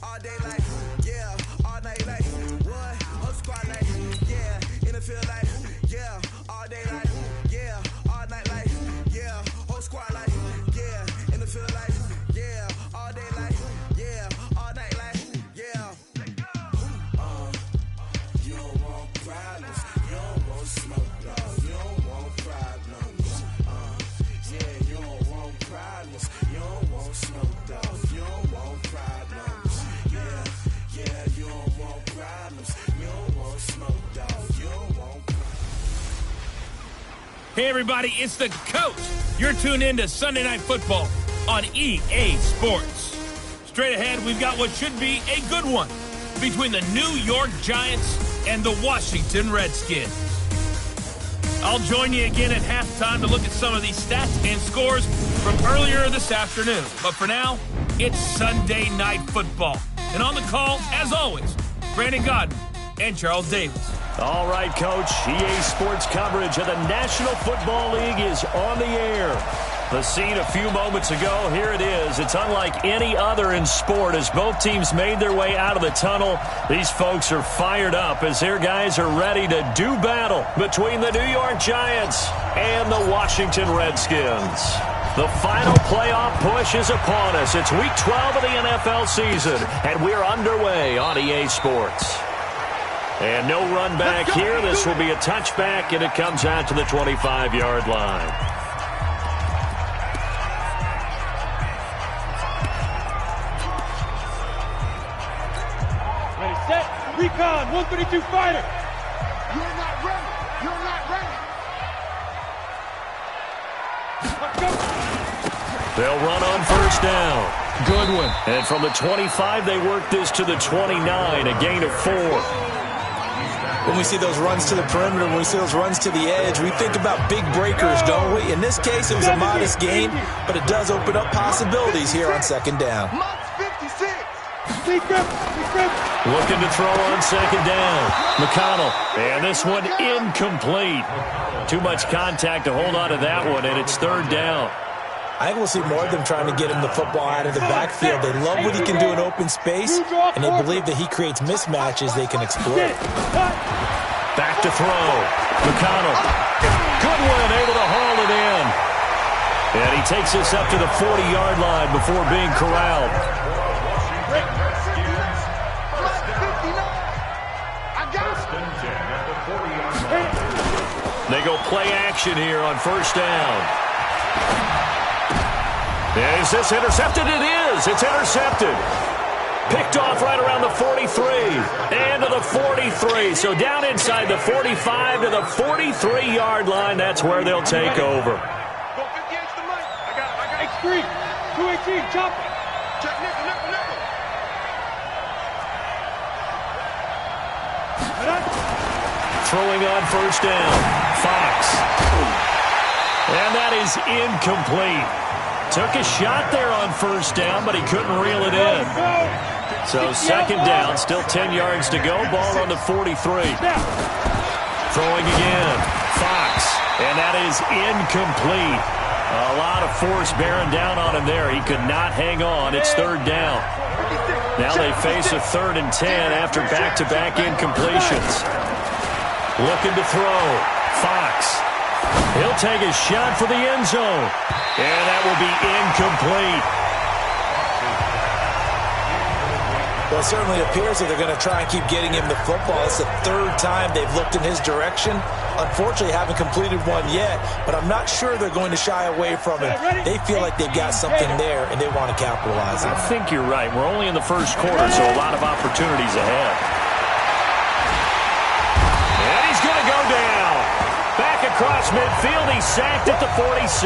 All day like, yeah, all night like, what? Whole squad like, yeah, in the field like, yeah, all day like, yeah, all night like, yeah, whole squad like, yeah, in the field like, yeah, all day like, yeah, all night like, yeah. You don't want problems, you don't want smoke, no, you don't want problems. Yeah, you don't want problems, you don't want smoke, dog, you don't want problems. Yeah, you don't want problems, you don't want smoke, dog, you don't want problems. Hey everybody, it's the coach. You're tuned in to Sunday Night Football on EA Sports. Straight ahead, we've got what should be a good one between the New York Giants and the Washington Redskins. I'll join you again at halftime to look at some of these stats and scores from earlier this afternoon. But for now, it's Sunday Night Football. And on the call, as always, Brandon Godden and Charles Davis. All right, Coach. EA Sports coverage of the National Football League is on the air. The scene a few moments ago, here it is. It's unlike any other in sport as both teams made their way out of the tunnel. These folks are fired up as their guys are ready to do battle between the New York Giants and the Washington Redskins. The final playoff push is upon us. It's Week 12 of the NFL season, and we're underway on EA Sports. And no run back here. This will be a touchback, and it comes out to the 25-yard line. Ready, set, recon, 132 fighter. You're not ready, you're not ready. Let's go. They'll run on first down. Good one. And from the 25, they work this to the 29, a gain of 4. When we see those runs to the perimeter, when we see those runs to the edge, we think about big breakers, don't we? In this case, it was a modest gain, but it does open up possibilities here on second down. Looking to throw on second down. McConnell. And this one incomplete. Too much contact to hold on to that one, and it's third down. I think we'll see more of them trying to get him the football out of the backfield. They love what he can do in open space, and they believe that he creates mismatches they can exploit. Back to throw. McConnell. Good one, able to haul it in. And he takes us up to the 40-yard line before being corralled. They go play action here on first down. Is this intercepted? It is. It's intercepted. Picked off right around the 43. And to the 43. So down inside the 45 to the 43-yard line. That's where they'll take over. Go 50 extra money. I got X3. 218, chop it. Check nickel. Throwing on first down. Fox. And that is incomplete. Took a shot there on first down, but he couldn't reel it in. So second down, still 10 yards to go. Ball on the 43. Throwing again. Fox. And that is incomplete. A lot of force bearing down on him there. He could not hang on. It's third down. Now they face a 3rd and 10 after back-to-back incompletions. Looking to throw. Fox. He'll take a shot for the end zone. And that will be incomplete. Well, it certainly appears that they're going to try and keep getting him the football. It's the 3rd time they've looked in his direction. Unfortunately, haven't completed one yet, but I'm not sure they're going to shy away from him. They feel like they've got something there, and they want to capitalize on it. I think you're right. We're only in the first quarter, so a lot of opportunities ahead. And he's going to go down. Back across midfield, he's sacked at the 46.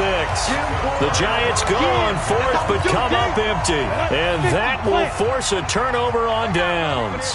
The Giants go on fourth, but come up empty. And that will force a turnover on downs.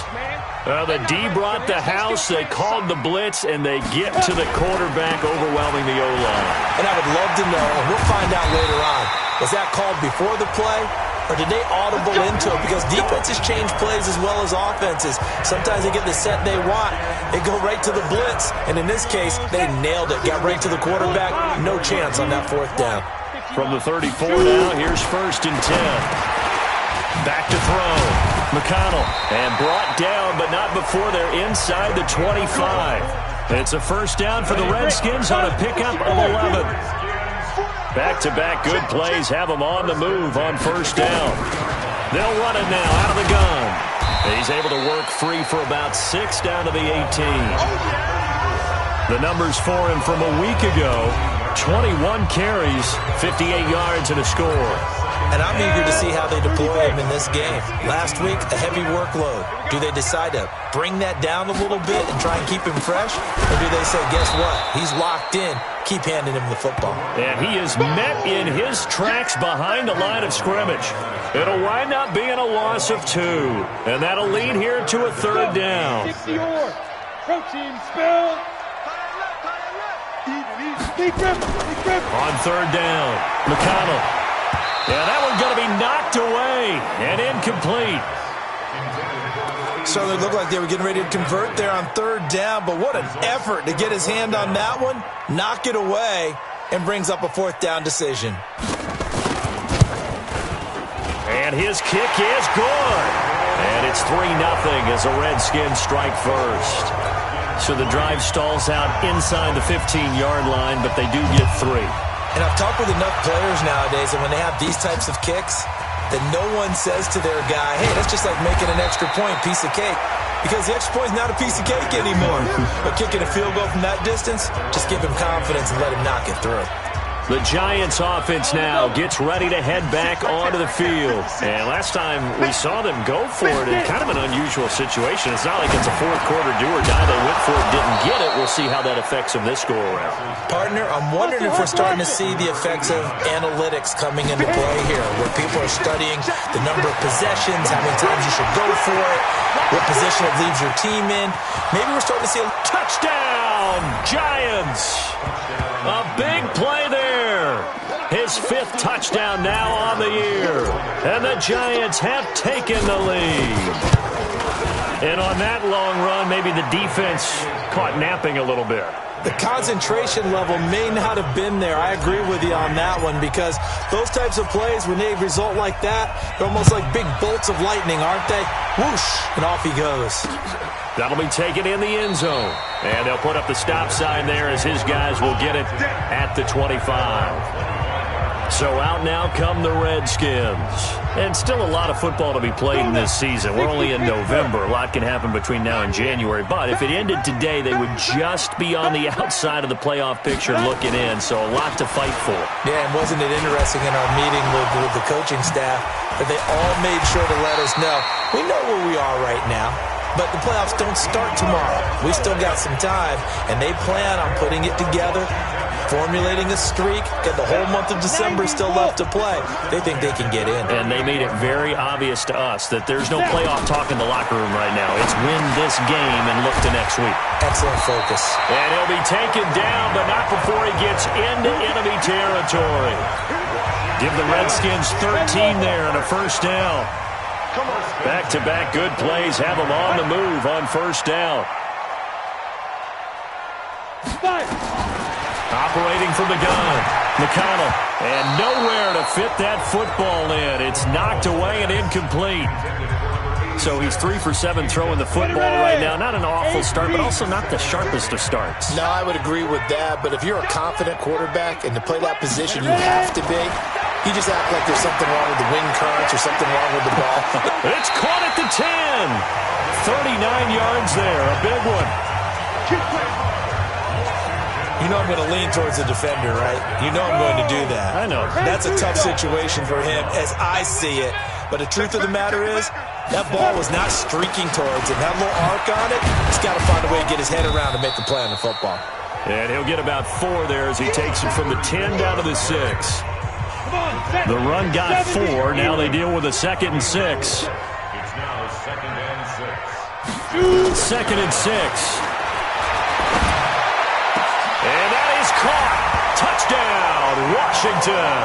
The D brought the house, they called the blitz, and they get to the quarterback, overwhelming the O-line. And I would love to know, and we'll find out later on, was that called before the play? Or did they audible into it? Because defenses change plays as well as offenses. Sometimes they get the set they want. They go right to the blitz. And in this case, they nailed it. Got right to the quarterback. No chance on that 4th down. From the 34 now, here's 1st and 10. Back to throw. McConnell, and brought down, but not before they're inside the 25. It's a first down for the Redskins on a pickup of 11. Back-to-back good plays have them on the move on first down. They'll run it now out of the gun. He's able to work free for about 6 down to the 18. The numbers for him from a week ago, 21 carries, 58 yards, and a score. And I'm eager to see how they deploy him in this game. Last week, a heavy workload. Do they decide to bring that down a little bit and try and keep him fresh? Or do they say, guess what? He's locked in. Keep handing him the football. And he is met in his tracks behind the line of scrimmage. It'll wind up being a loss of 2. And that'll lead here to a third down. 60 or protein spill. On third down, McConnell. Yeah, that one's going to be knocked away and incomplete. So it looked like they were getting ready to convert there on third down, but what an effort to get his hand on that one, knock it away, and brings up a fourth down decision. And his kick is good. And it's 3-0 as the Redskins strike first. So the drive stalls out inside the 15-yard line, but they do get 3. And I've talked with enough players nowadays, and when they have these types of kicks, that no one says to their guy, hey, that's just like making an extra point, piece of cake. Because the extra point is not a piece of cake anymore. But kicking a field goal from that distance, just give him confidence and let him knock it through. The Giants offense now gets ready to head back onto the field. And last time we saw them go for it in kind of an unusual situation. It's not like it's a fourth quarter do or die. They went for it, didn't get it. We'll see how that affects them this go-around. Partner, I'm wondering if we're starting to see the effects of analytics coming into play here, where people are studying the number of possessions, how many times you should go for it, what position it leaves your team in. Maybe we're starting to see a touchdown, Giants. A big play there. His 5th touchdown now on the year. And the Giants have taken the lead. And on that long run, maybe the defense caught napping a little bit. The concentration level may not have been there. I agree with you on that one, because those types of plays, when they result like that, they're almost like big bolts of lightning, aren't they? Whoosh, and off he goes. That'll be taken in the end zone. And they'll put up the stop sign there as his guys will get it at the 25. So out now come the Redskins. And still a lot of football to be played in this season. We're only in November. A lot can happen between now and January. But if it ended today, they would just be on the outside of the playoff picture looking in. So a lot to fight for. Yeah, and wasn't it interesting in our meeting with the coaching staff that they all made sure to let us know, we know where we are right now. But the playoffs don't start tomorrow. We still got some time, and they plan on putting it together, formulating a streak, got the whole month of December still left to play. They think they can get in. And they made it very obvious to us that there's no playoff talk in the locker room right now. It's win this game and look to next week. Excellent focus. And he'll be taken down, but not before he gets into enemy territory. Give the Redskins 13 there and a first down. Back-to-back good plays have them on the move on first down. Operating from the gun, McConnell, and nowhere to fit that football in. It's knocked away and incomplete. So he's 3 for 7 throwing the football right now. Not an awful start, but also not the sharpest of starts. No, I would agree with that. But if you're a confident quarterback and to play that position, you have to be. You just act like there's something wrong with the wind currents or something wrong with the ball. It's caught at the 10. 39 yards there, a big one. You know I'm going to lean towards the defender, right? You know I'm going to do that. I know. That's a tough situation for him as I see it. But the truth of the matter is, that ball was not streaking towards him. That little arc on it, he's got to find a way to get his head around and make the play on the football. And he'll get about 4 there as he takes it from the 10 down to the 6. The run got 4. Now they deal with a 2nd and 6. It's now 2nd and 6. 2nd and 6. And that is caught. Touchdown, Washington.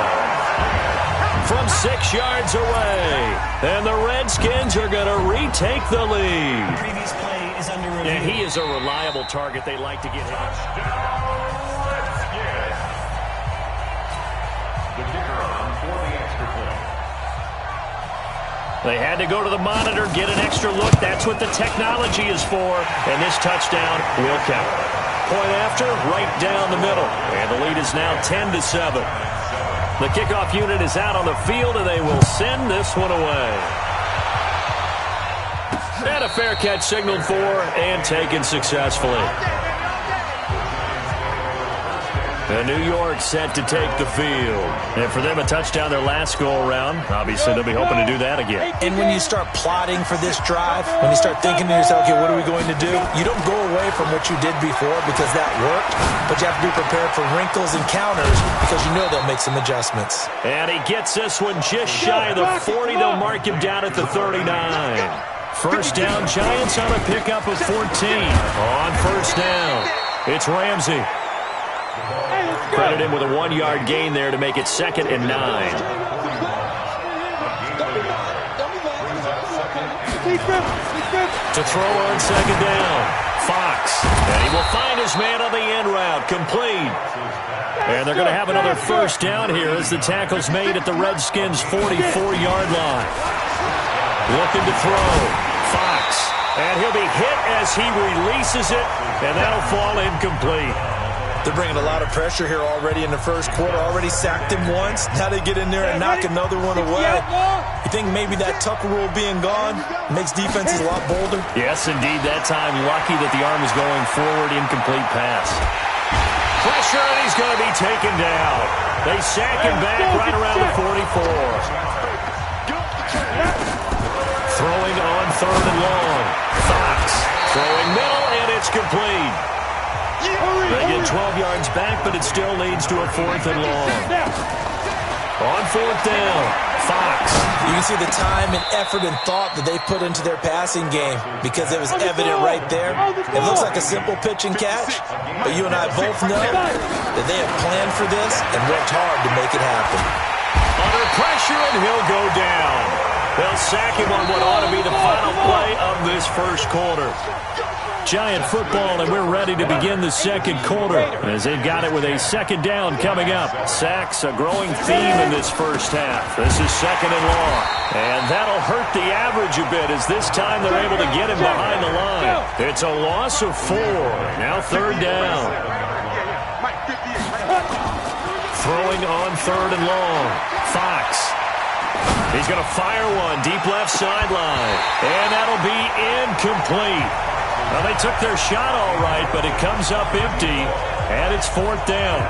From 6 yards away. And the Redskins are going to retake the lead. Previous play is under review. And he is a reliable target. They like to get him. The kicker on for the extra point. They had to go to the monitor, get an extra look. That's what the technology is for. And this touchdown will count. Point after, right down the middle. And the lead is now 10-7. The kickoff unit is out on the field, and they will send this one away. And a fair catch signaled for and taken successfully. And New York set to take the field. And for them, a touchdown their last go-around. Obviously, they'll be hoping to do that again. And when you start plotting for this drive, when you start thinking to yourself, okay, what are we going to do? You don't go away from what you did before because that worked, but you have to be prepared for wrinkles and counters because you know they'll make some adjustments. And he gets this one just shy of the 40. They'll mark him down at the 39. First down, Giants on a pickup of 14. On first down, it's Ramsey. Credit him with a 1-yard gain there to make it 2nd and 9. To throw on 2nd down, Fox. And he will find his man on the end route, complete. And they're going to have another first down here as the tackle's made at the Redskins' 44-yard line. Looking to throw, Fox. And he'll be hit as he releases it, and that'll fall incomplete. They're bringing a lot of pressure here already in the first quarter. Already sacked him once. Now they get in there and knock another one away. You think maybe that Tucker rule being gone makes defenses a lot bolder? Yes, indeed. That time, lucky that the arm was going forward. Incomplete pass. Pressure, and he's going to be taken down. They sack him back right around the 44. Throwing on 3rd and long. Fox throwing middle, and it's complete. They get 12 yards back, but it still leads to a 4th and long. On 4th down, Fox. You can see the time and effort and thought that they put into their passing game because it was evident right there. It looks like a simple pitch and catch, but you and I both know that they have planned for this and worked hard to make it happen. Under pressure, and he'll go down. They'll sack him on what ought to be the final play of this first quarter. Giant football, and we're ready to begin the second quarter as they've got it with a 2nd down coming up. Sacks, a growing theme in this first half. This is 2nd and long, and that'll hurt the average a bit as this time they're able to get him behind the line. It's a loss of 4. Now 3rd down. Throwing on 3rd and long. Fox. He's going to fire one deep left sideline, and that'll be incomplete. Well, they took their shot all right, but it comes up empty, and it's 4th down.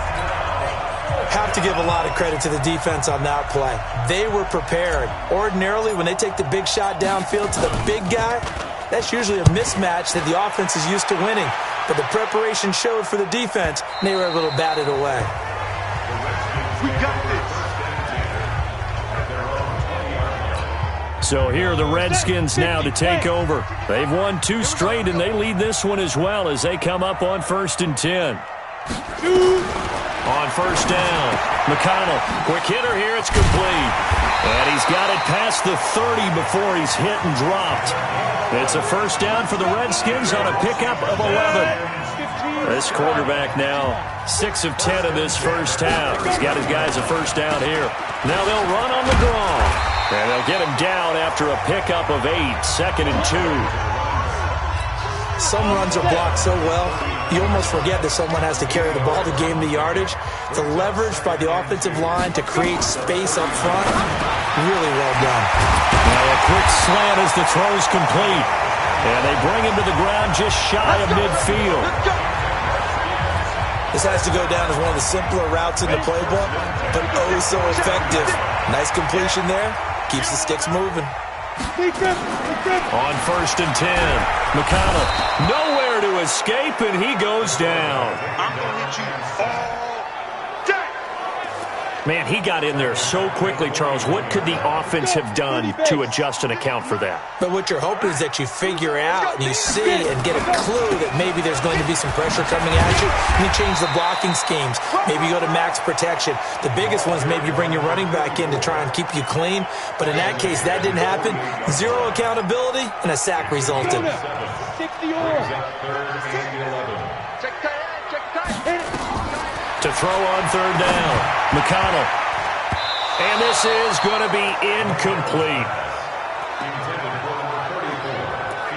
Have to give a lot of credit to the defense on that play. They were prepared. Ordinarily, when they take the big shot downfield to the big guy, that's usually a mismatch that the offense is used to winning. But the preparation showed for the defense, and they were able to bat it away. We got this. So here are the Redskins now to take over. They've won 2 straight, and they lead this one as well as they come up on 1st and 10. On first down, McConnell, quick hitter here, it's complete. And he's got it past the 30 before he's hit and dropped. It's a first down for the Redskins on a pickup of 11. This quarterback now 6 of 10 in this first half. He's got his guys a first down here. Now they'll run on the draw. And they'll get him down after a pickup of 8, 2nd and 2. Some runs are blocked so well, you almost forget that someone has to carry the ball to gain the yardage. The leverage by the offensive line to create space up front, really well done. Now a quick slant as the throw's complete. And they bring him to the ground just shy of midfield. This has to go down as one of the simpler routes in the playbook, but oh so effective. Nice completion there. Keeps the sticks moving. On 1st and 10, McConnell nowhere to escape, and he goes down. I'm going to hit you all day. Man, he got in there so quickly, Charles. What could the offense have done to adjust and account for that? But what you're hoping is that you figure out and you see and get a clue that maybe there's going to be some pressure coming at you. And you change the blocking schemes. Maybe you go to max protection. The biggest one is maybe you bring your running back in to try and keep you clean. But in that case, that didn't happen. 0 accountability, and a sack resulted. To throw on 3rd down, McConnell. And this is going to be incomplete.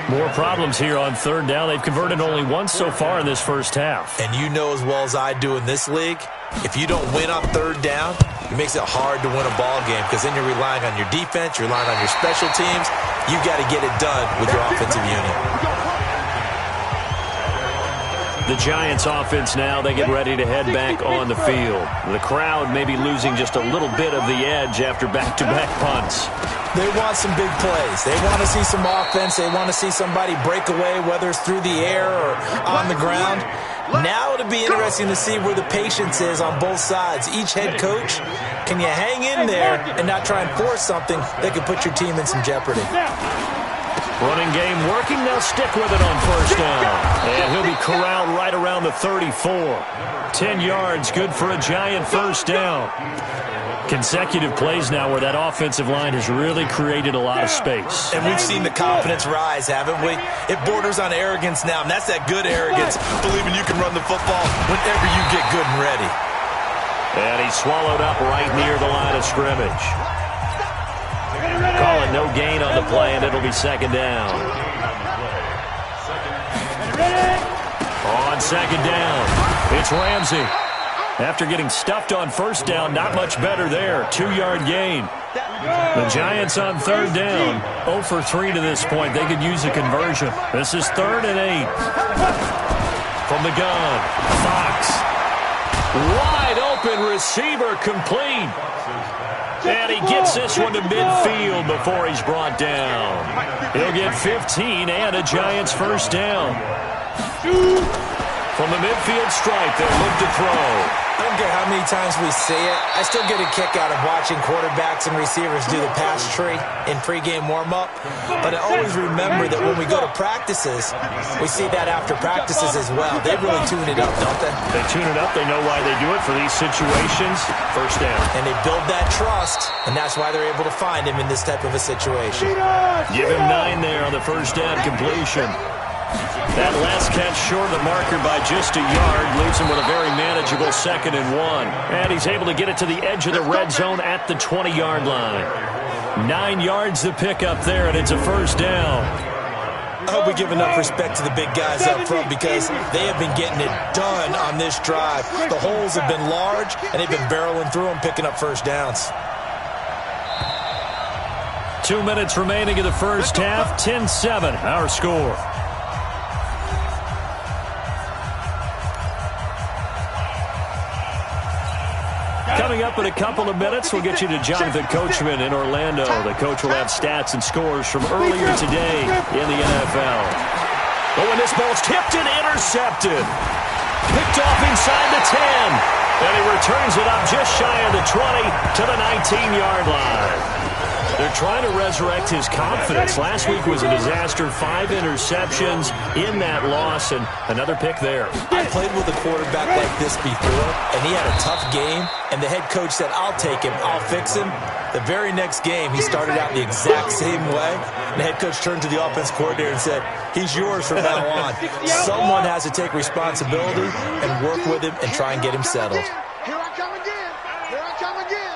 More problems here on third down. They've converted only once so far in this first half. And you know as well as I do in this league, if you don't win on third down, it makes it hard to win a ball game because then you're relying on your defense, you're relying on your special teams. You got to get it done with your offensive unit. The Giants offense now, they get ready to head back on the field. The crowd may be losing just a little bit of the edge after back-to-back punts. They want some big plays. They want to see some offense. They want to see somebody break away, whether it's through the air or on the ground. Now it'll be interesting to see where the patience is on both sides. Each head coach, can you hang in there and not try and force something that could put your team in some jeopardy? Running game working. They'll stick with it on first down. And he'll be corralled right around the 34. 10 yards, good for a Giant first down. Consecutive plays now where that offensive line has really created a lot of space. And we've seen the confidence rise, haven't we? It borders on arrogance now, and that's that good arrogance, believing you can run the football whenever you get good and ready. And he's swallowed up right near the line of scrimmage. Calling no gain on the play, and it'll be second down. On second down, it's Ramsey. After getting stuffed on first down, not much better there. 2-yard gain. The Giants on third down, 0 for 3 to this point. They could use a conversion. This is 3rd and 8. From the gun, Fox. Wide open receiver, complete. And he gets this one to midfield before he's brought down. He'll get 15 and a Giants first down. From the midfield stripe, they'll look to throw. I don't care how many times we see it. I still get a kick out of watching quarterbacks and receivers do the pass tree in pregame warm-up. But I always remember that when we go to practices, we see that after practices as well. They really tune it up, don't they? They tune it up. They know why they do it for these situations. First down. And they build that trust, and that's why they're able to find him in this type of a situation. Give him 9 there on the first down completion. That last catch short of the marker by just a yard leaves him with a very manageable 2nd and 1. And he's able to get it to the edge of the red zone at the 20-yard line. 9 yards to pick up there, and it's a first down. I hope we give enough respect to the big guys up front because they have been getting it done on this drive. The holes have been large, and they've been barreling through them, picking up first downs. 2 minutes remaining in the first half. 10-7, our score. Coming up in a couple of minutes, we'll get you to Jonathan Coachman in Orlando. The coach will have stats and scores from earlier today in the NFL. Oh, and this ball's tipped and intercepted. Picked off inside the 10. And he returns it up just shy of the 20 to the 19-yard line. They're trying to resurrect his confidence. Last week was a disaster. 5 interceptions in that loss, and another pick there. I played with a quarterback like this before, and he had a tough game, and the head coach said, I'll take him, I'll fix him. The very next game, he started out the exact same way, and the head coach turned to the offense coordinator and said, he's yours from now on. Someone has to take responsibility and work with him and try and get him settled. Here I come again. Here I come again.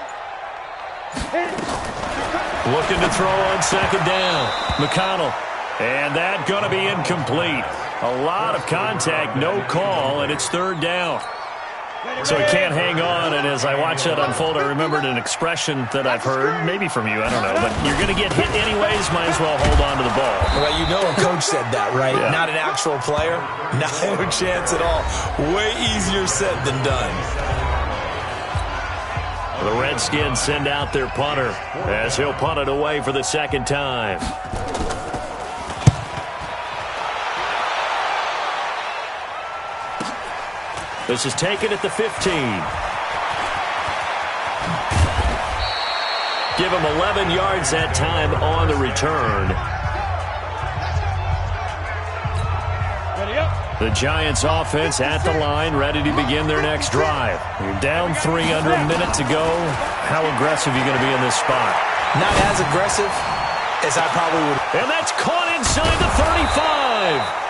Looking to throw on second down. McConnell. And that going to be incomplete. A lot of contact, no call, and it's third down. So he can't hang on, and as I watch that unfold, I remembered an expression that I've heard, maybe from you, I don't know, but you're going to get hit anyways, might as well hold on to the ball. Well, you know a coach said that, right? Yeah. Not an actual player. Not a chance at all. Way easier said than done. The Redskins send out their punter as he'll punt it away for the second time. This is taken at the 15. Give him 11 yards that time on the return. The Giants offense at the line, ready to begin their next drive. You're down 3 under a minute to go. How aggressive are you going to be in this spot? Not as aggressive as I probably would. And that's caught inside the 35.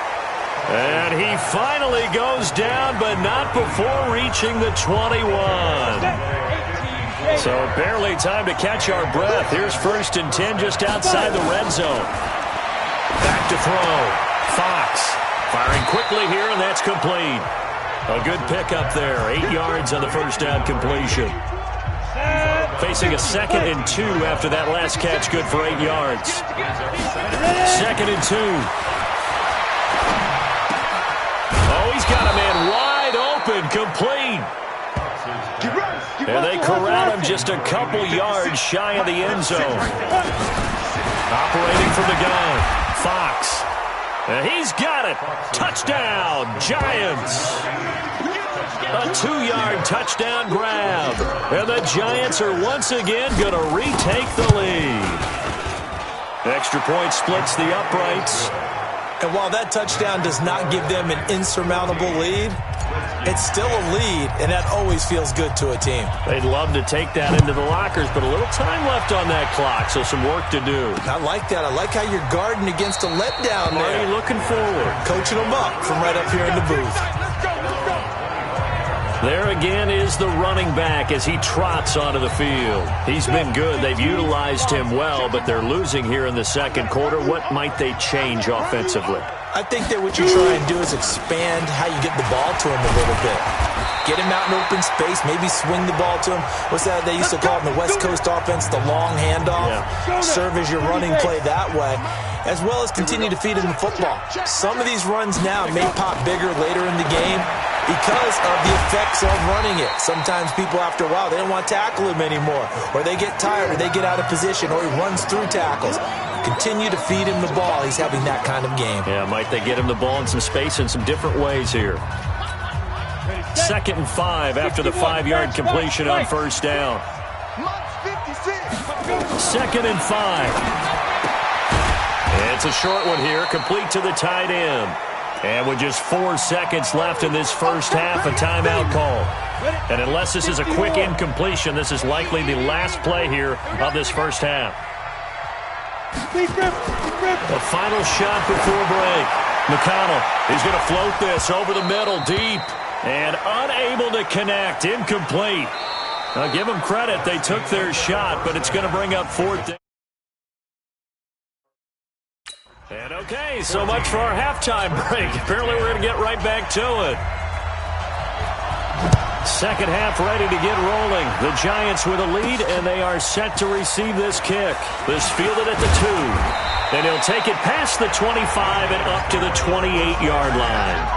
And he finally goes down, but not before reaching the 21. So barely time to catch our breath. Here's 1st and 10 just outside the red zone. Back to throw. Fox firing quickly here, and that's complete. A good pickup there. 8 yards on the first down completion. Facing a 2nd and 2 after that last catch, good for 8 yards. 2nd and 2. Oh, he's got a man wide open, complete. And they corral him just a couple yards shy of the end zone. Operating from the gun, Fox. And he's got it. Touchdown, Giants. A 2-yard touchdown grab. And the Giants are once again going to retake the lead. Extra point splits the uprights. And while that touchdown does not give them an insurmountable lead, it's still a lead, and that always feels good to a team. They'd love to take that into the lockers, but a little time left on that clock, so some work to do. I like that. I like how you're guarding against a letdown there. Already looking forward. Coaching them up from right up here in the booth. There again is the running back as he trots onto the field. He's been good. They've utilized him well, but they're losing here in the second quarter. What might they change offensively? I think that what you try and do is expand how you get the ball to him a little bit. Get him out in open space, maybe swing the ball to him. What's that they used to call it in the West Coast offense, the long handoff? Yeah. Serve as your running play that way, as well as continue to feed him the football. Some of these runs now may pop bigger later in the game because of the effects of running it. Sometimes people, after a while, they don't want to tackle him anymore, or they get tired, or they get out of position, or he runs through tackles. Continue to feed him the ball. He's having that kind of game. Yeah, might they get him the ball in some space in some different ways here. 2nd and 5 after the 5-yard completion on first down. 2nd and 5. It's a short one here, complete to the tight end. And with just 4 seconds left in this first half, a timeout call. And unless this is a quick incompletion, this is likely the last play here of this first half. The final shot before break. McConnell, he's going to float this over the middle, deep, and unable to connect, incomplete. Now give them credit, they took their shot, but it's going to bring up 4th down. And okay, so much for our halftime break. Apparently we're going to get right back to it. Second half ready to get rolling. The Giants with a lead, and they are set to receive this kick. This fielded at the 2. And he'll take it past the 25 and up to the 28-yard line.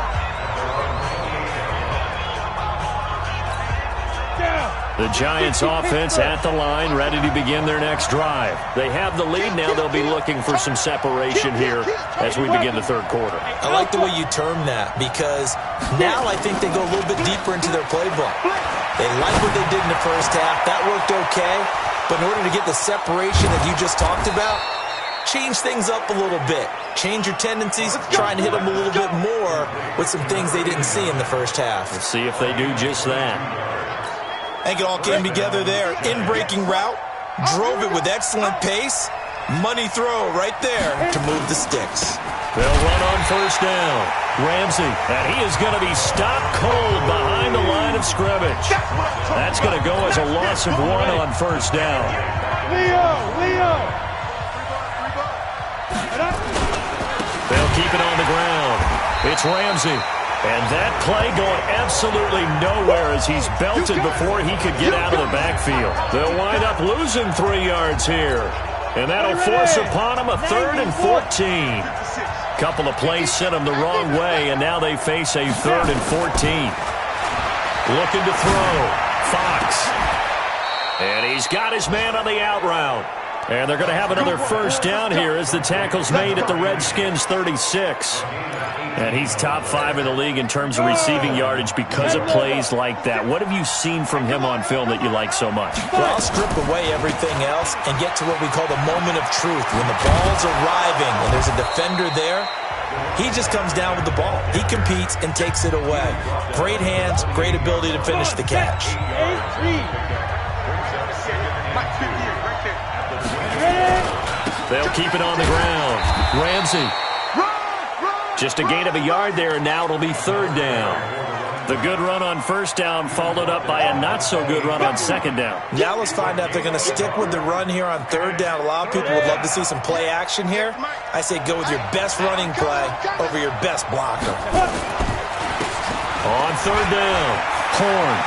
The Giants offense at the line, ready to begin their next drive. They have the lead now. They'll be looking for some separation here as we begin the third quarter. I like the way you term that, because now I think they go a little bit deeper into their playbook. They like what they did in the first half. That worked okay. But in order to get the separation that you just talked about, change things up a little bit. Change your tendencies, try and hit them a little bit more with some things they didn't see in the first half. We'll see if they do just that. I think it all came together there. In-breaking route, drove it with excellent pace. Money throw right there to move the sticks. They'll run on first down. Ramsey, and he is going to be stopped cold behind the line of scrimmage. That's going to go as a loss of 1 on first down. Leo! They'll keep it on the ground. It's Ramsey. And that play going absolutely nowhere as he's belted before he could get out of the backfield. They'll wind up losing 3 yards here. And that'll force upon him a 3rd and 14. Couple of plays sent them the wrong way, and now they face a 3rd and 14. Looking to throw. Fox. And he's got his man on the out route. And they're going to have another first down here as the tackle's made at the Redskins 36. And he's top 5 in the league in terms of receiving yardage because of plays like that. What have you seen from him on film that you like so much? Well, I'll strip away everything else and get to what we call the moment of truth. When the ball's arriving and there's a defender there, he just comes down with the ball. He competes and takes it away. Great hands, great ability to finish the catch. They'll keep it on the ground. Ramsey. Just a gain of a yard there, and now it'll be 3rd down. The good run on first down followed up by a not-so-good run on second down. Now let's find out if they're going to stick with the run here on third down. A lot of people would love to see some play action here. I say go with your best running play over your best blocker. On third down, Horn.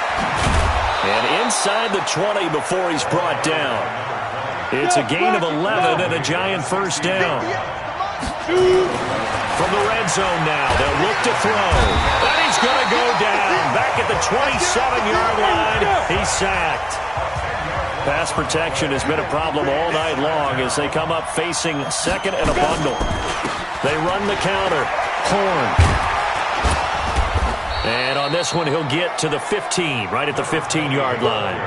And inside the 20 before he's brought down. It's a gain of 11 and a giant first down. From the red zone now, they'll look to throw. And he's going to go down. Back at the 27-yard line, he's sacked. Pass protection has been a problem all night long as they come up facing second and a bundle. They run the counter. Horn. And on this one, he'll get to the 15, right at the 15-yard line.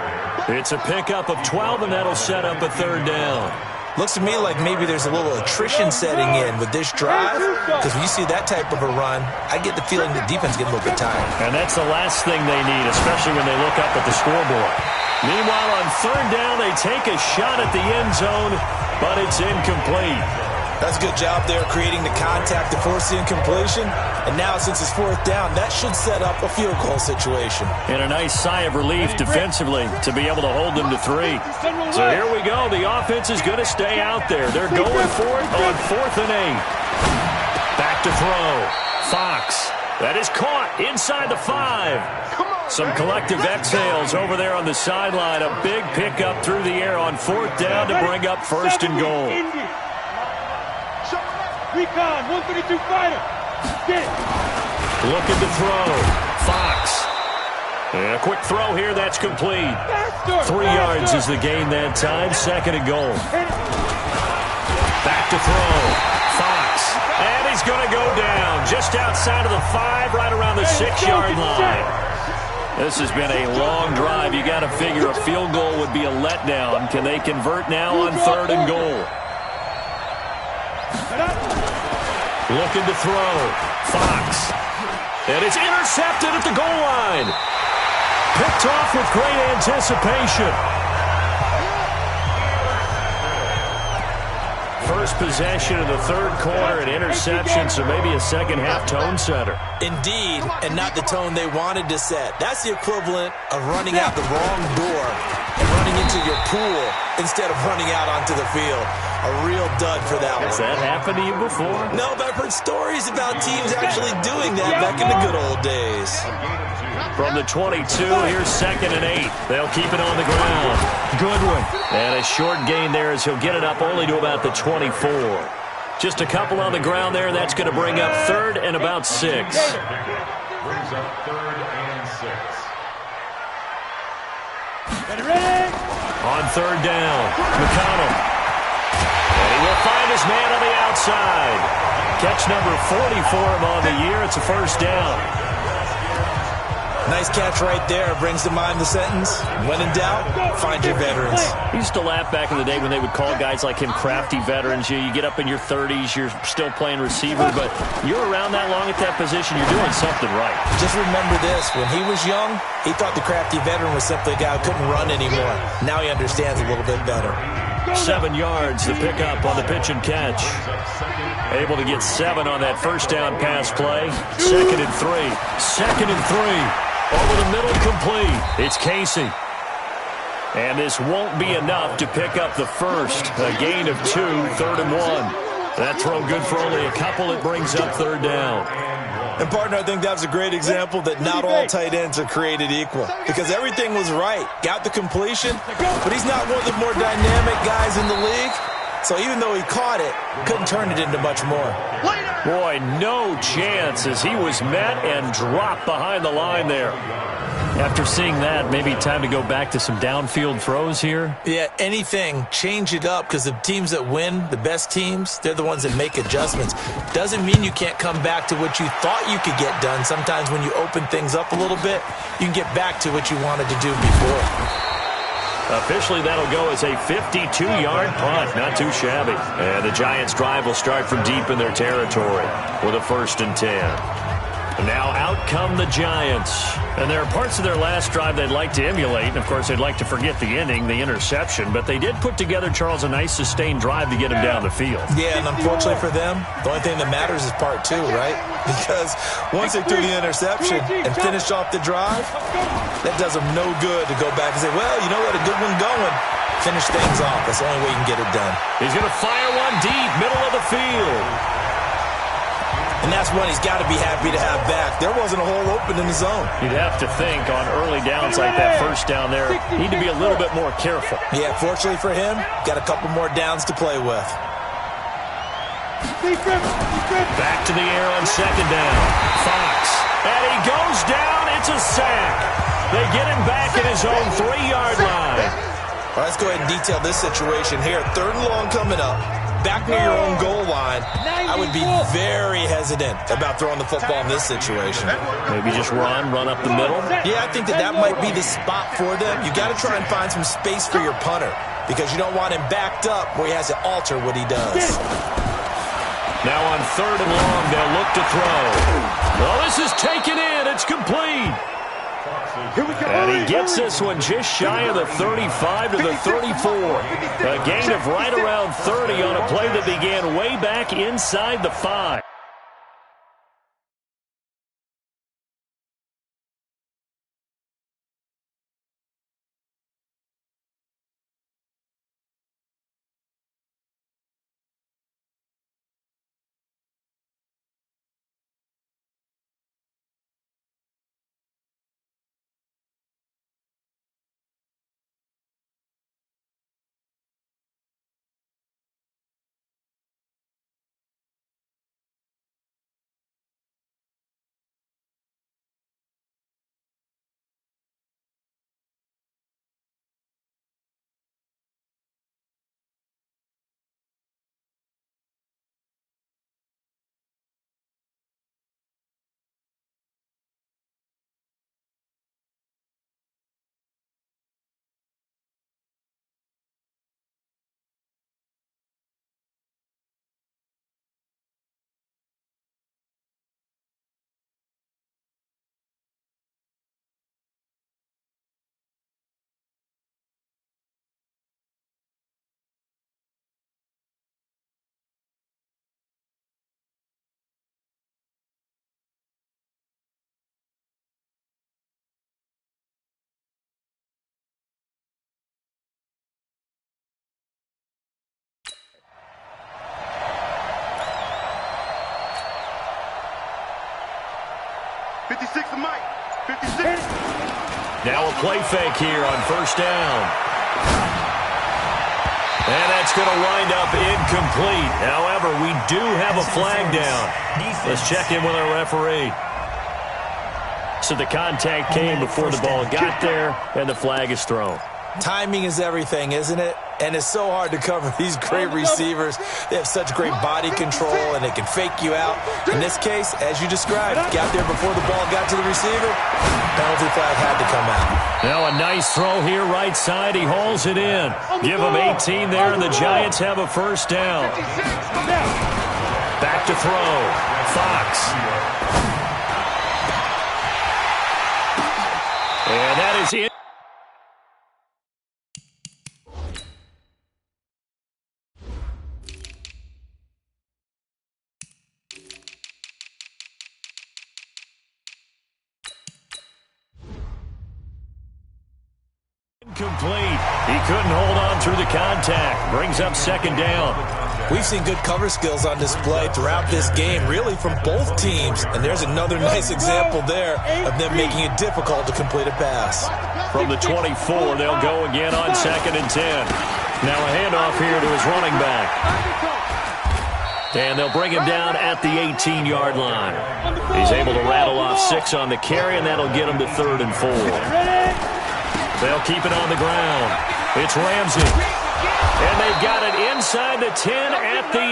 It's a pickup of 12, and that'll set up a third down. Looks to me like maybe there's a little attrition setting in with this drive, because when you see that type of a run, I get the feeling the defense get a little bit tired. And that's the last thing they need, especially when they look up at the scoreboard. Meanwhile, on third down, they take a shot at the end zone, but it's incomplete. That's a good job there creating the contact to force the incompletion. And now, since it's fourth down, that should set up a field goal situation. And a nice sigh of relief defensively to be able to hold them to 3. So here we go. The offense is going to stay out there. They're going for it on 4th and 8. Back to throw. Fox. That is caught inside the 5. Some collective exhales over there on the sideline. A big pickup through the air on 4th down to bring up 1st and goal. Recon, 132 fighter. Get it. Looking to throw. Fox. And a quick throw here. That's complete. 3 yards is the gain that time. 2nd and goal. Back to throw. Fox. And he's going to go down just outside of the 5, right around the 6-yard line. This has been a long drive. You got to figure a field goal would be a letdown. Can they convert now on 3rd and goal? Looking to throw. Fox. And it's intercepted at the goal line. Picked off with great anticipation. First possession of the third quarter, an interception, so maybe a second-half tone setter. Indeed, and not the tone they wanted to set. That's the equivalent of running out the wrong door and running into your pool instead of running out onto the field. A real dud for that one. Has that happened to you before? No, but I've heard stories about teams actually doing that back in the good old days. From the 22, here's 2nd and 8. They'll keep it on the ground. Goodwin. And a short gain there as he'll get it up only to about the 24. Just a couple on the ground there. That's going to bring up 3rd and about 6. Brings up 3rd and 6. On 3rd down, McConnell. And he will find his man on the outside. Catch number 40 for him on the year. It's a 1st down. Nice catch right there. Brings to mind the sentence, when in doubt, find your veterans. I used to laugh back in the day when they would call guys like him crafty veterans. You get up in your 30s, you're still playing receiver, but you're around that long at that position, you're doing something right. Just remember this. When he was young, he thought the crafty veteran was simply a guy who couldn't run anymore. Now he understands a little bit better. 7 yards, the pickup on the pitch and catch. Able to get 7 on that first down pass play. 2nd and 3. 2nd and 3. Over the middle, complete. It's Casey. And this won't be enough to pick up the first. A gain of 2, 3rd and 1. That throw good for only a couple. It brings up 3rd down. And, partner, I think that was a great example that not all tight ends are created equal. Because everything was right. Got the completion, but he's not one of the more dynamic guys in the league. So even though he caught it, couldn't turn it into much more. Boy, no chance as he was met and dropped behind the line there. After seeing that, maybe time to go back to some downfield throws here. Yeah, anything. Change it up because the teams that win, the best teams, they're the ones that make adjustments. Doesn't mean you can't come back to what you thought you could get done. Sometimes when you open things up a little bit, you can get back to what you wanted to do before. Officially, that'll go as a 52-yard punt. Not too shabby. And the Giants' drive will start from deep in their territory with a 1st and 10. And now out come the Giants. And there are parts of their last drive they'd like to emulate. And, of course, they'd like to forget the ending, the interception. But they did put together, Charles, a nice sustained drive to get him down the field. Yeah, and unfortunately for them, the only thing that matters is part two, right? Because once they threw the interception and finished off the drive, that does them no good to go back and say, well, you know what, a good one going. Finish things off. That's the only way you can get it done. He's going to fire one deep, middle of the field. And that's one he's got to be happy to have back. There wasn't a hole open in the zone. You'd have to think on early downs like that first down there, need to be a little bit more careful. Yeah, fortunately for him, got a couple more downs to play with. Back to the air on second down. Fox. And he goes down. It's a sack. They get him back at his own 3-yard line. All right, let's go ahead and detail this situation here. 3rd and long coming up. Back near your own goal line, I would be very hesitant about throwing the football in this situation. Maybe just run up the middle? Yeah, I think that might be the spot for them. You got to try and find some space for your punter because you don't want him backed up where he has to alter what he does. Now on 3rd and long, they'll look to throw. Well, this is taken in. It's complete. And he gets this one just shy of the 35 to the 34. A gain of right around 30 on a play that began way back inside the 5. Now a play fake here on 1st down. And that's going to wind up incomplete. However, we do have a flag down. Let's check in with our referee. So the contact came before the ball got there, and the flag is thrown. Timing is everything, isn't it? And it's so hard to cover these great receivers. They have such great body control, and they can fake you out. In this case, as you described, got there before the ball got to the receiver. Penalty flag had to come out. Now a nice throw here right side. He hauls it in. Give him 18 there, and the Giants have a 1st down. Back to throw. Fox. And that is it. Complete. He couldn't hold on through the contact. Brings up 2nd down. We've seen good cover skills on display throughout this game, really from both teams. And there's another nice example there of them making it difficult to complete a pass. From the 24, they'll go again on 2nd and 10. Now a handoff here to his running back. And they'll bring him down at the 18-yard line. He's able to rattle off 6 on the carry, and that'll get him to 3rd and 4. They'll keep it on the ground. It's Ramsey. And they've got it inside the 10 at the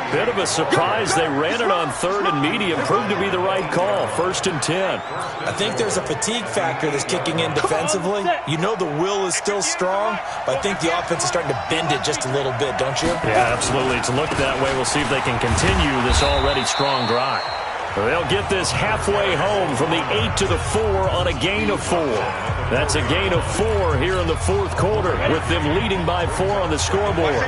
8. Bit of a surprise. They ran it on 3rd and medium. Proved to be the right call. 1st and 10. I think there's a fatigue factor that's kicking in defensively. You know the will is still strong, but I think the offense is starting to bend it just a little bit, don't you? Yeah, absolutely. It's looked that way. We'll see if they can continue this already strong drive. They'll get this halfway home from the 8 to the 4 on a gain of 4. That's a gain of 4 here in the fourth quarter, with them leading by 4 on the scoreboard.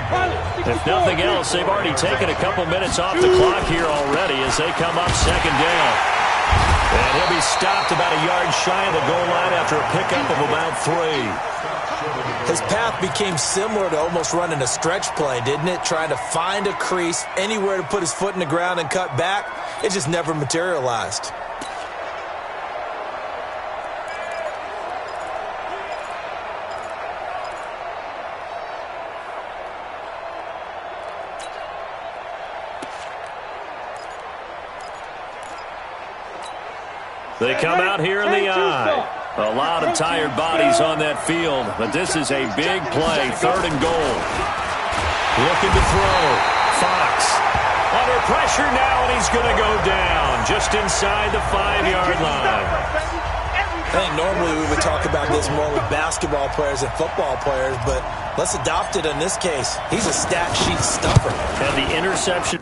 If nothing else, they've already taken a couple minutes off the clock here already as they come up second down. And he'll be stopped about a yard shy of the goal line after a pickup of about 3. His path became similar to almost running a stretch play, didn't it? Trying to find a crease, anywhere to put his foot in the ground and cut back. It just never materialized. They come out here in the eye. A lot of tired bodies on that field, but this is a big play, 3rd and goal. Looking to throw. Fox under pressure now, and he's going to go down just inside the 5-yard line. I think normally we would talk about this more with basketball players and football players, but let's adopt it in this case. He's a stat sheet stuffer. And the interception.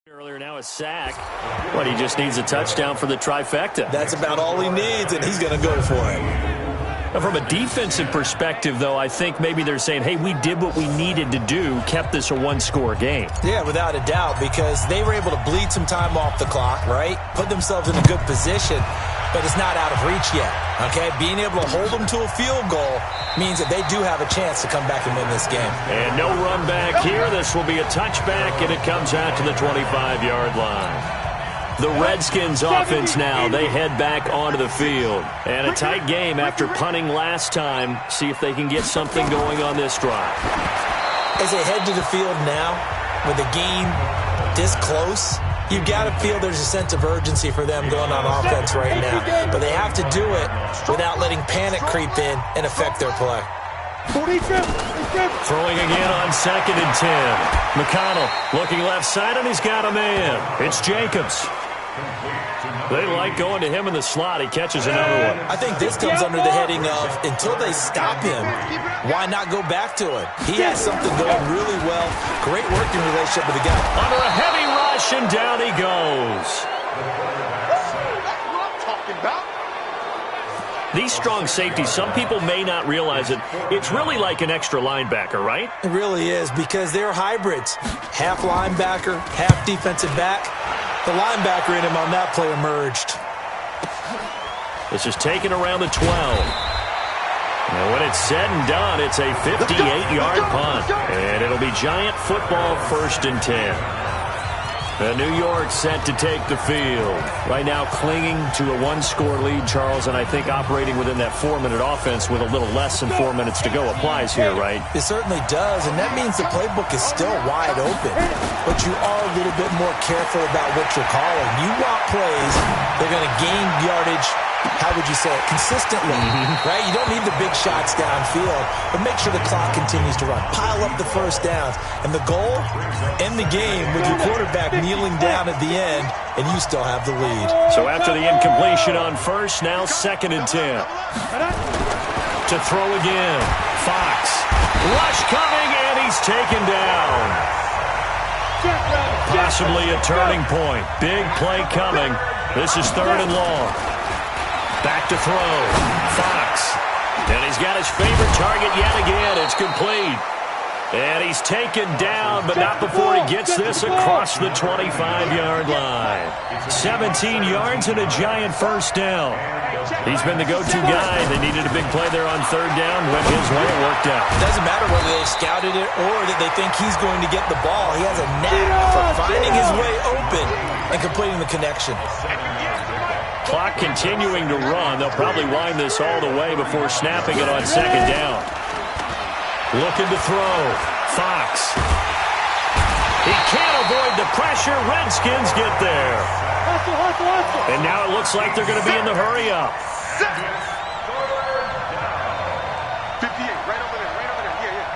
Earlier now a sack, but he just needs a touchdown for the trifecta. That's about all he needs, and he's going to go for it. Now, from a defensive perspective, though, I think maybe they're saying, hey, we did what we needed to do, kept this a one-score game. Yeah, without a doubt, because they were able to bleed some time off the clock, right? Put themselves in a good position, but it's not out of reach yet, okay? Being able to hold them to a field goal means that they do have a chance to come back and win this game. And no run back here. This will be a touchback, and it comes out to the 25-yard line. The Redskins offense now, they head back onto the field. And a tight game after punting last time. See if they can get something going on this drive. As they head to the field now, with the game this close, you've got to feel there's a sense of urgency for them going on offense right now. But they have to do it without letting panic creep in and affect their play. Throwing again on 2nd and 10. McConnell looking left side, and he's got a man. It's Jacobs. They like going to him in the slot. He catches another one. I think this comes under the heading of, until they stop him, why not go back to it? He has something going really well. Great working relationship with the guy. Under a heavy rush, and down he goes. That's what I'm talking about. These strong safeties, some people may not realize it. It's really like an extra linebacker, right? It really is, because they're hybrids. Half linebacker, half defensive back. The linebacker in him on that play emerged. This is taken around the 12. And when it's said and done, it's a 58-yard punt. And it'll be Giant football, 1st and 10. New York set to take the field. Right now clinging to a one-score lead, Charles, and I think operating within that 4-minute offense with a little less than 4 minutes to go applies here, right? It certainly does, and that means the playbook is still wide open. But you are a little bit more careful about what you're calling. You want plays, they're going to gain yardage, how would you say it, consistently, right? You don't need the big shots downfield, but make sure the clock continues to run. Pile up the first downs. And the goal, end the game with your quarterback kneeling down at the end, and you still have the lead. So after the incompletion on first, now 2nd and 10. To throw again, Fox. Rush coming, and he's taken down. Possibly a turning point. Big play coming. This is 3rd and long. Back to throw. Fox. And he's got his favorite target yet again. It's complete. And he's taken down, but not before he gets this across the 25-yard line. 17 yards and a Giant first down. He's been the go-to guy. They needed a big play there on 3rd down. Went his way, it worked out. It doesn't matter whether they scouted it or that they think he's going to get the ball. He has a knack for finding his way open and completing the connection. Clock continuing to run. They'll probably wind this all the way before snapping it on 2nd down. Looking to throw. Fox. He can't avoid the pressure. Redskins get there. And now it looks like they're going to be in the hurry-up. 58, right over there. Yeah.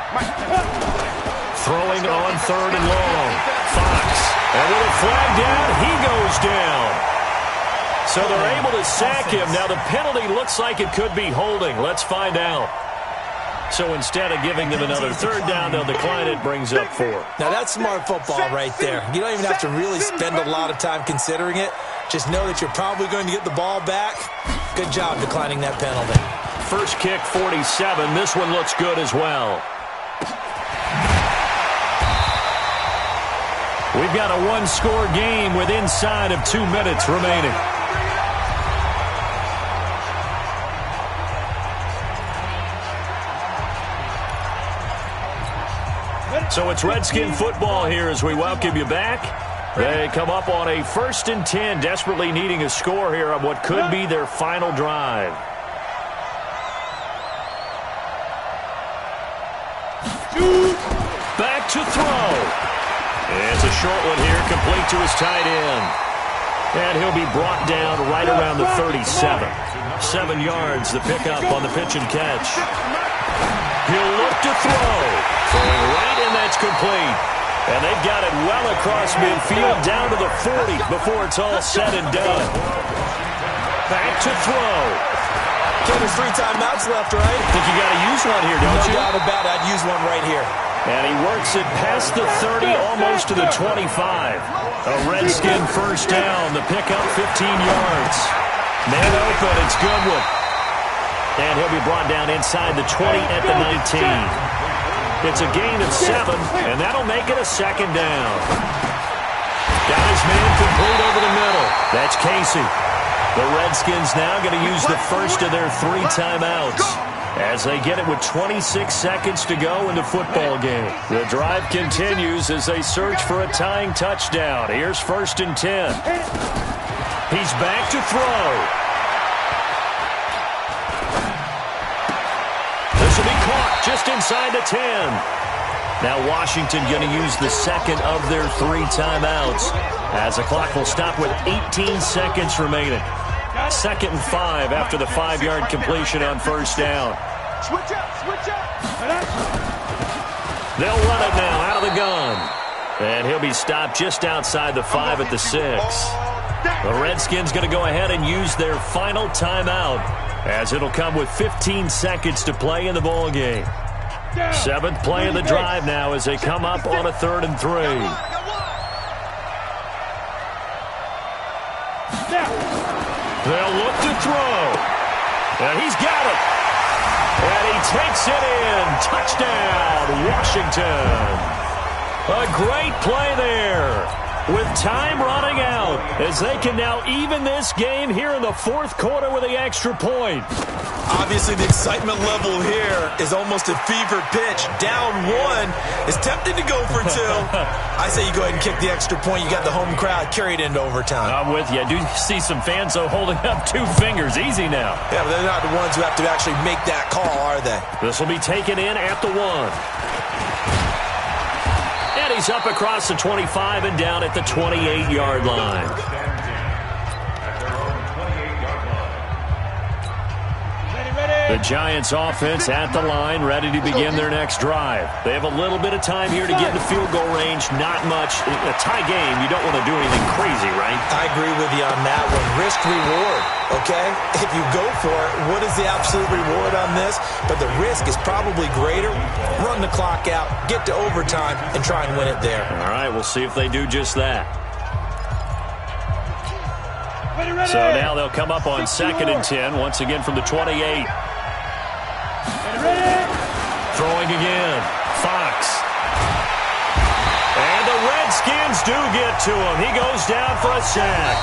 Throwing on 3rd and long. Fox. And with a flag down, he goes down. So they're able to sack him. Now the penalty looks like it could be holding. Let's find out. So instead of giving them another 3rd down, they'll decline it, brings up 4. Now that's smart football right there. You don't even have to really spend a lot of time considering it. Just know that you're probably going to get the ball back. Good job declining that penalty. First kick, 47. This one looks good as well. We've got a one-score game with inside of 2 minutes remaining. So it's Redskin football here as we welcome you back. They come up on a 1st and 10, desperately needing a score here on what could be their final drive. Back to throw. It's a short one here, complete to his tight end. And he'll be brought down right around the 37. 7 yards, the pickup on the pitch and catch. He'll look to throw. Throwing right, and that's complete. And they've got it well across midfield, down to the 40 before it's all said and done. Back to throw. Okay, there's 3 timeouts left, right? Think you got to use one here, don't you? No doubt about it. I'd use one right here. And he works it past the 30, almost to the 25. A Redskin first down. The pickup, 15 yards. Man open, it's Goodwin. And he'll be brought down inside the 20 at the 19. It's a gain of 7, and that'll make it a second down. Got his man complete over the middle. That's Casey. The Redskins now going to use the first of their 3 timeouts as they get it with 26 seconds to go in the football game. The drive continues as they search for a tying touchdown. Here's 1st and 10. He's back to throw. This will be caught just inside the 10. Now Washington going to use the second of their 3 timeouts as the clock will stop with 18 seconds remaining. 2nd and 5 after the 5-yard completion on first down. Switch up. They'll run it now out of the gun. And he'll be stopped just outside the 5 at the 6. The Redskins going to go ahead and use their final timeout as it'll come with 15 seconds to play in the ball game. 7th play of the drive now as they come up on a 3rd and 3. They'll look to throw. And he's got it. And he takes it in. Touchdown, Washington. A great play there. With time running out as they can now even this game here in the 4th quarter with the extra point. Obviously, the excitement level here is almost a fever pitch. Down 1 is tempted to go for 2. I say you go ahead and kick the extra point. You got the home crowd carried into overtime. I'm with you. I do see some fans, though, holding up 2 fingers. Easy now. Yeah, but they're not the ones who have to actually make that call, are they? This will be taken in at the 1. And he's up across the 25 and down at the 28-yard line. The Giants offense at the line, ready to begin their next drive. They have a little bit of time here to get in the field goal range. Not much. In a tie game, you don't want to do anything crazy, right? I agree with you on that one. Risk reward, okay? If you go for it, what is the absolute reward on this? But the risk is probably greater. Run the clock out, get to overtime, and try and win it there. All right, we'll see if they do just that. So now they'll come up on 2nd and 10, once again from the 28. Throwing again. Fox. And the Redskins do get to him. He goes down for a sack.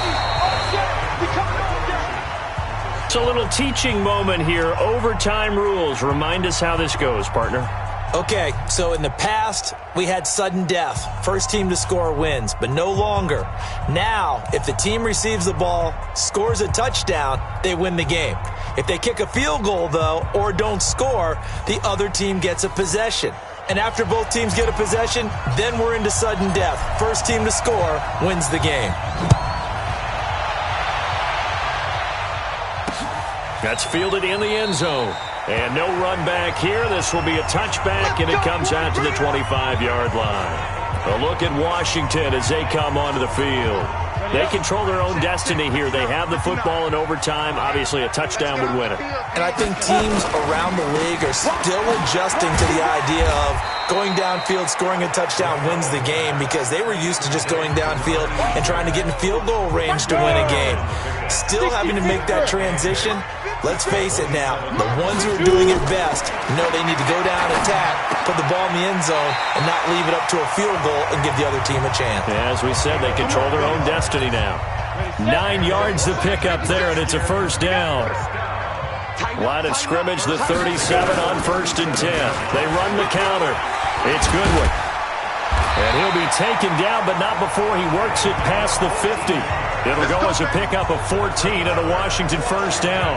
It's a little teaching moment here. Overtime rules. Remind us how this goes, partner. Okay, so in the past, we had sudden death. First team to score wins, but no longer. Now, if the team receives the ball, scores a touchdown, they win the game. If they kick a field goal, though, or don't score, the other team gets a possession. And after both teams get a possession, then we're into sudden death. First team to score wins the game. That's fielded in the end zone. And no run back here. This will be a touchback, and it comes out to the 25-yard line. A look at Washington as they come onto the field. They control their own destiny here. They have the football in overtime. Obviously, a touchdown would win it. And I think teams around the league are still adjusting to the idea of going downfield, scoring a touchdown wins the game, because they were used to just going downfield and trying to get in field goal range to win a game. Still having to make that transition. Let's face it now, the ones who are doing it best know they need to go down, attack, put the ball in the end zone, and not leave it up to a field goal and give the other team a chance. Yeah, as we said, they control their own destiny now. 9 yards to pick up there, and it's a first down. Line of scrimmage, the 37 on 1st and 10. They run the counter. It's Goodwin. And he'll be taken down, but not before he works it past the 50. It'll go as a pickup of 14 and a Washington first down.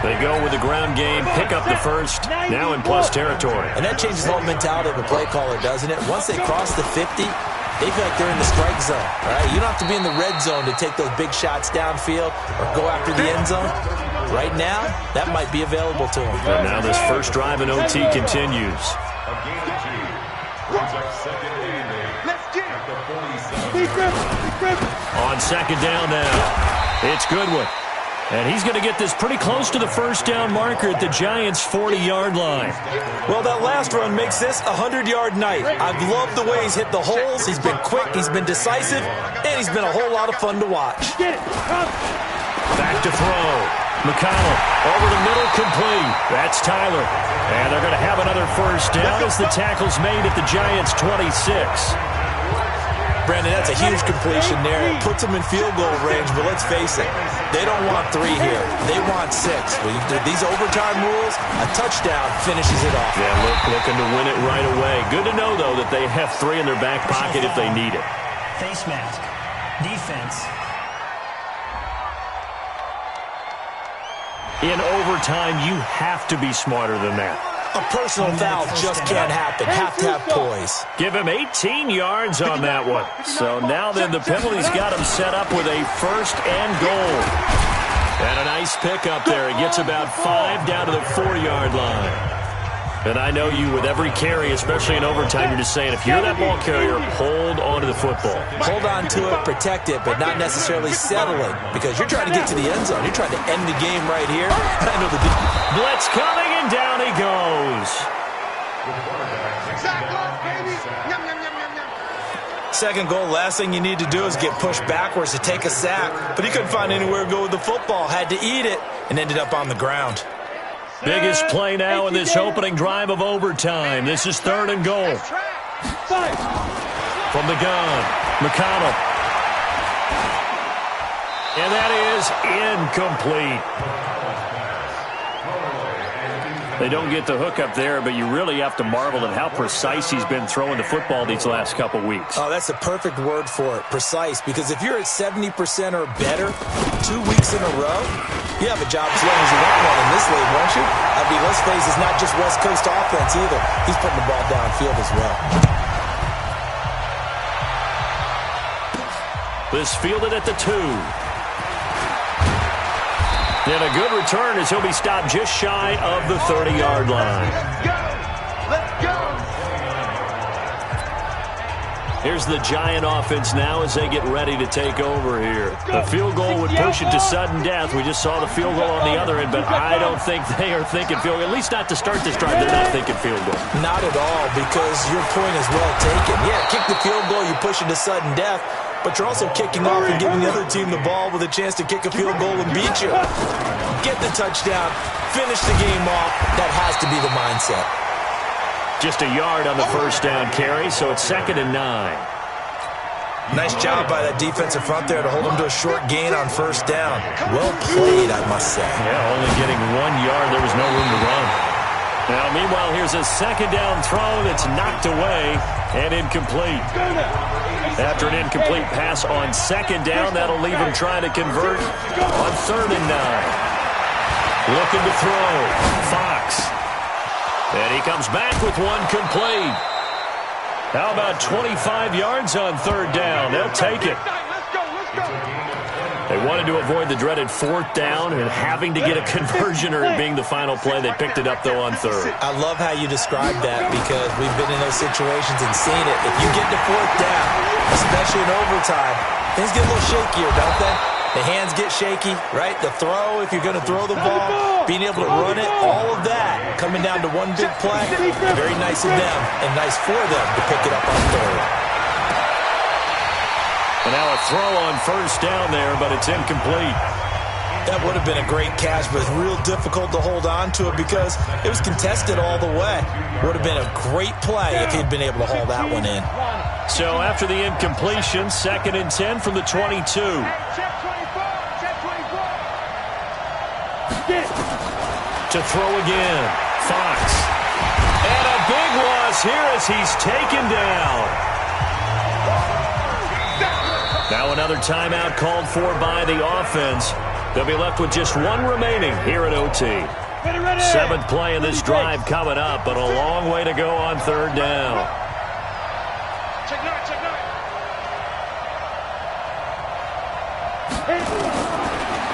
They go with the ground game, pick up the first, now in plus territory. And that changes the whole mentality of a play caller, doesn't it? Once they cross the 50, they feel like they're in the strike zone. All right? You don't have to be in the red zone to take those big shots downfield or go after the end zone. Right now, that might be available to them. And now this first drive in OT continues. On 2nd down now, it's Goodwin. And he's going to get this pretty close to the first down marker at the Giants' 40-yard line. Well, that last run makes this a 100-yard night. I've loved the way he's hit the holes. He's been quick, he's been decisive, and he's been a whole lot of fun to watch. Back to throw. McConnell over the middle, complete. That's Tyler. And they're going to have another first down as the tackle's made at the Giants' 26. Brandon, that's a huge completion there. It puts them in field goal range, but let's face it, they don't want 3 here. They want 6. With these overtime rules, a touchdown finishes it off. Yeah, looking to win it right away. Good to know, though, that they have 3 in their back pocket if they need it. Face mask. Defense. In overtime, you have to be smarter than that. A personal foul just can't happen. Have to have poise. Give him 18 yards on that one. So now then, the penalty's got him set up with a first and goal. And a nice pickup there. He gets about 5 down to the 4-yard line. And I know you, with every carry, especially in overtime, you're just saying, if you're that ball carrier, hold on to the football. Hold on to it, protect it, but not necessarily settling, because you're trying to get to the end zone. You're trying to end the game right here. I know the blitz coming, and down he goes. Second goal, last thing you need to do is get pushed backwards to take a sack. But he couldn't find anywhere to go with the football, had to eat it, and ended up on the ground. Biggest play now in this opening drive of overtime. This is 3rd and goal. From the gun, McConnell. And that is incomplete. They don't get the hook up there, but you really have to marvel at how precise he's been throwing the football these last couple weeks. Oh, that's a perfect word for it, precise, because if you're at 70% or better 2 weeks in a row, you have a job as long as you want one in this league, won't you? I mean, let's face it, it's not just West Coast offense either. He's putting the ball downfield as well. This fielded at the 2. And a good return as he'll be stopped just shy of the 30-yard line. Let's go! Here's the Giant offense now as they get ready to take over here. The field goal would push it to sudden death. We just saw the field goal on the other end, but I don't think they are thinking field goal. At least not to start this drive. They're not thinking field goal. Not at all, because your point is well taken. Yeah, kick the field goal, you push it to sudden death, but you're also kicking off and giving the other team the ball with a chance to kick a field goal and beat you. Get the touchdown, finish the game off. That has to be the mindset. Just a yard on the first down carry, so it's 2nd and 9. Nice job by that defensive front there to hold them to a short gain on first down. Well played, I must say. Yeah, only getting 1 yard. There was no room to run. Now, meanwhile, here's a second down throw that's knocked away and incomplete. After an incomplete pass on second down, that'll leave him trying to convert on 3rd and 9. Looking to throw. Fox. And he comes back with one complete. How about 25 yards on 3rd down? They'll take it. They wanted to avoid the dreaded 4th down and having to get a conversion or it being the final play. They picked it up, though, on 3rd. I love how you described that because we've been in those situations and seen it. If you get to 4th down, especially in overtime, things get a little shakier, don't they? The hands get shaky, right? The throw, if you're going to throw the ball, being able to run it, all of that coming down to one big play. Very nice of them and nice for them to pick it up on 3rd. And now a throw on first down there, but it's incomplete. That would have been a great catch, but it's real difficult to hold on to it because it was contested all the way. Would have been a great play if he'd been able to haul that one in. So after the incompletion, 2nd and 10 from the 22. To throw again, Fox. And a big loss here as he's taken down. Now another timeout called for by the offense. They'll be left with just one remaining here at OT. 7th play in this drive coming up, but a long way to go on 3rd down.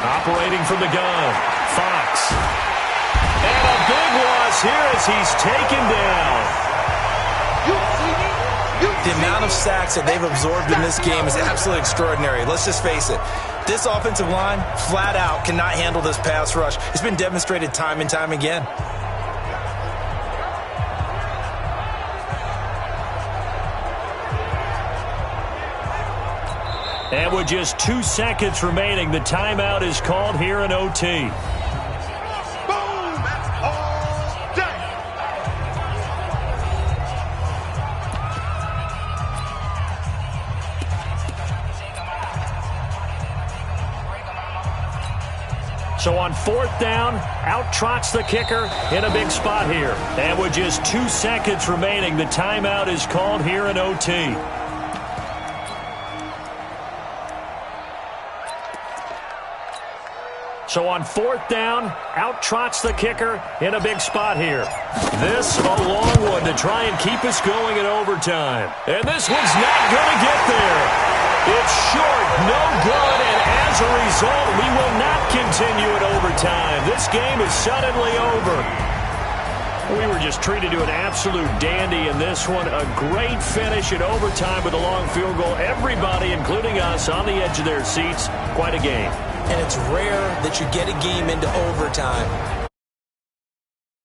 Operating from the gun, Fox. And a big loss here as he's taken down. The amount of sacks that they've absorbed in this game is absolutely extraordinary. Let's just face it. This offensive line, flat out, cannot handle this pass rush. It's been demonstrated time and time again. And with just 2 seconds remaining, the timeout is called here in OT. So on 4th down, out trots the kicker in a big spot here. And with just 2 seconds remaining, the timeout is called here in OT. So on 4th down, out trots the kicker in a big spot here. This a long one to try and keep us going in overtime. And this one's not going to get there. It's short, no good, and as a result, we will not continue in overtime. This game is suddenly over. We were just treated to an absolute dandy in this one. A great finish in overtime with a long field goal. Everybody, including us, on the edge of their seats. Quite a game. And it's rare that you get a game into overtime